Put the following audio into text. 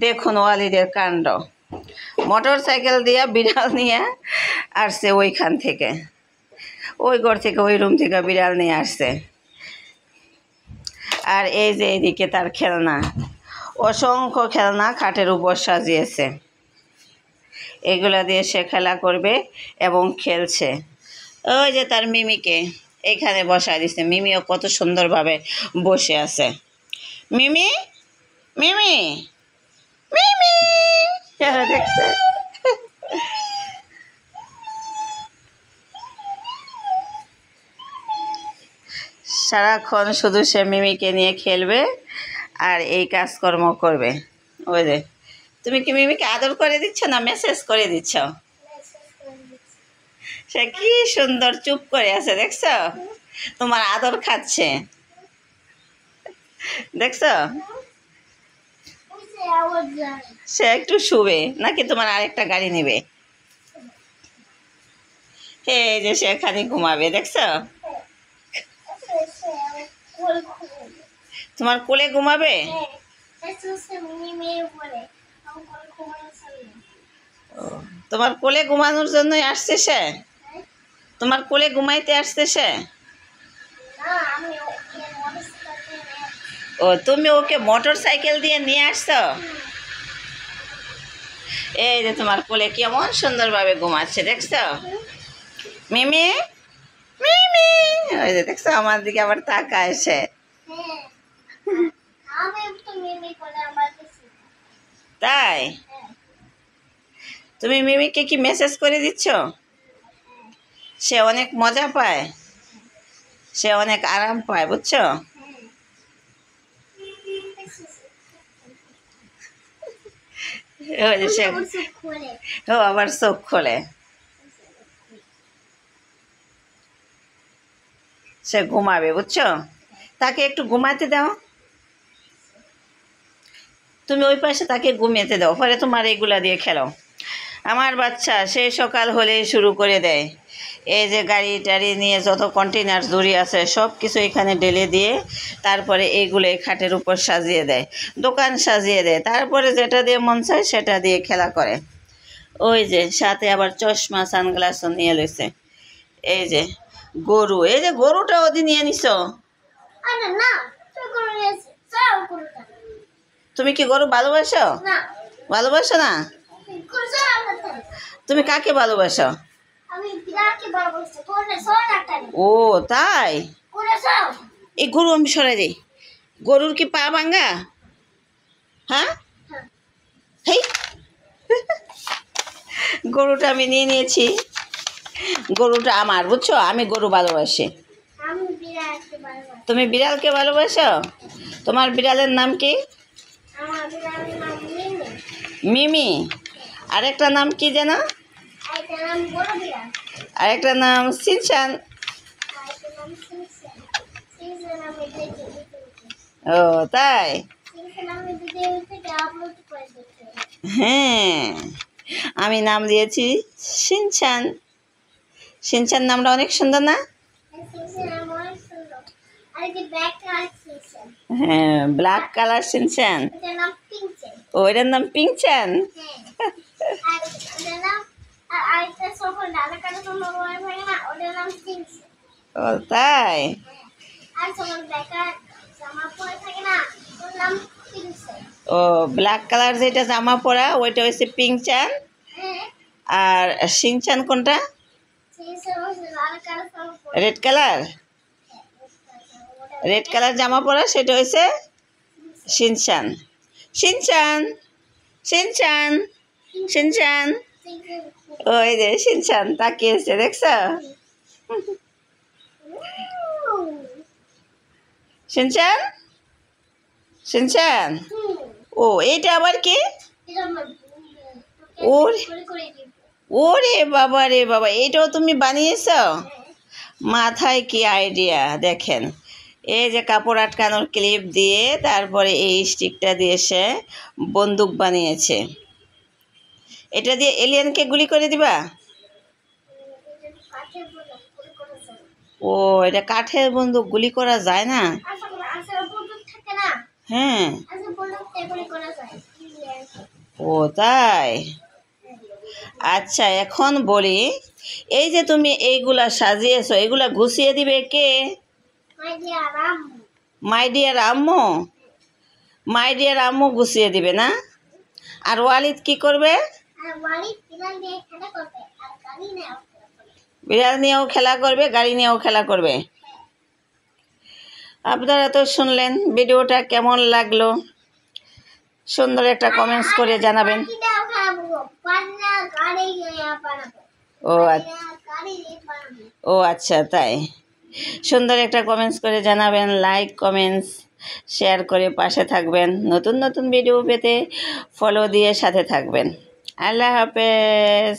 দেখুন ওয়ালিদের কাণ্ড, motor cycle দিয়া বিড়াল নিয়ে আসছে ওইখান থেকে, ওই ঘর থেকে, ওই রুম থেকে বিড়াল নিয়ে আসছে। আর এই যে এদিকে তার খেলনা, অসংখ্য খেলনা খাটের উপর সাজিয়েছে। এগুলা দিয়ে সে খেলা করবে এবং খেলছে। ওই যে তার মিমিকে এখানে বসায় দিচ্ছে, মিমিও কত সুন্দরভাবে বসে আছে। মিমি, মিমি, মিমি, দেখছে। সারাক্ষণ শুধু সে মিমিকে নিয়ে খেলবে আর এই কাজকর্ম করবে। ওই যে তুমি কি মিমিকে আদর করে দিচ্ছ না মেসেজ করে দিচ্ছ? সে কি সুন্দর চুপ করে আছে, দেখছো? তোমার আদর খাচ্ছে, দেখছো? সে একটু শুবে নাকি তোমার আরেকটা গাড়ি নেবে? এই যে সে এখানে ঘুমাবে, দেখছো? তোমার কোলে ঘুমাবে? তোমার কোলে ঘুমানোর জন্যই আসছে সে? তোমার কোলে ঘুমাইতে আসছে সে? ও, তুমি ওকে মোটর সাইকেল দিয়ে নিয়ে আসছো? এই যে তোমার কোলে কেমন সুন্দরভাবে ঘুমাচ্ছে, দেখছো? মিমি, মিমি, ওই যে দেখছো আমার দিকে আবার তাকায় সে। তাই তুমি মিমিকে কি মেসেজ করে দিচ্ছ? সে অনেক মজা পায়, সে অনেক আরাম পায়, বুঝছো? ও আবার চোখ খোলে, সে ঘুমাবে, বুঝছো? তাকে একটু ঘুমাতে দাও, তুমি ওই পাশে তাকে ঘুমিয়েতে দাও, পরে তোমার এগুলা দিয়ে খেলো। আমার বাচ্চা সে সকাল হলেই শুরু করে দেয়, এই যে গাড়ি টাড়ি নিয়ে যত কন্টেনার জড়ি আছে সব কিছু এখানে ঢেলে দিয়ে তারপরে এইগুলো খাটের উপর সাজিয়ে দেয়, দোকান সাজিয়ে দেয়, তারপরে যেটা দিয়ে মন চায় সেটা দিয়ে খেলা করে। ওই যে সাথে আবার চশমা সানগ্লাসও নিয়ে লইছে। এই যে গরু, এই যে গরুটা ওদি নিয়ে নিছ। তুমি কি গরু ভালোবাসো? ভালোবাসো না? তুমি কাকে ভালোবাসো? ও তাই, এই গরু আমি সরাই দিই। গরুর কি পা ভাঙ্গা? হ্যাঁ, হেই, গরুটা আমি নিয়ে নিয়েছি, গরুটা আমার, বুঝছো? আমি গরু ভালোবাসি। তুমি বিড়ালকে ভালোবাসো? তোমার বিড়ালের নাম কি? মিমি। আরেকটা নাম কি যেন? আরেকটা নাম সিনচান। ও তাই, হ্যাঁ, আমি নাম দিয়েছি সিনচান। সিনচান নামটা অনেক সুন্দর না? হ্যাঁ, ব্ল্যাক কালার সিনচান। ও, এটার নাম পিংচান। ও তাই, ও ব্ল্যাক কালার যেটা জামা পরা ওইটা হচ্ছে পিংচান, আর সিনচান কোনটা? রেড কালার, রেড কালার জামা পরা সেটা হয়েছে সিনচান। সিনচান, সিনচান, সিনচান, ওই যে সিনচান তাকিয়েছে, দেখছো? সিনচান, সিনচান, ও এইটা আবার কি? ওরে, ওরে বাবা রে বাবা, এইটাও তুমি বানিয়েছ? মাথায় কি আইডিয়া দেখেন। এই যে কাপড় আটকানোর ক্লিপ দিয়ে তারপরে এই স্টিকটা দিয়ে সে বন্দুক বানিয়েছে। এটা দিয়ে এলিয়েনকে গুলি করে দিবা? ও, এটা কাঠের বন্দুক, গুলি করা যায় না? হ্যাঁ, ও তাই, আচ্ছা এখন বলি, এই যে তুমি এইগুলা সাজিয়েছো, এগুলা গুছিয়ে দিবে কে? মাই ডিয়ার আম্মু। মাই ডিয়ার আম্মু গুছিয়ে দিবে না? আর ওয়ালিদ কি করবে? বিড়াল নিয়েও খেলা করবে, গাড়ি নিয়েও খেলা করবে। আপনারা তো শুনলেন, ভিডিওটা কেমন লাগলো সুন্দর একটা কমেন্টস করে জানাবেন। ও ও আচ্ছা তাই, সুন্দর একটা কমেন্টস করে জানাবেন, লাইক কমেন্টস শেয়ার করে পাশে থাকবেন, নতুন নতুন ভিডিও পেতে ফলো দিয়ে সাথে থাকবেন। আল্লাহ হাফেজ।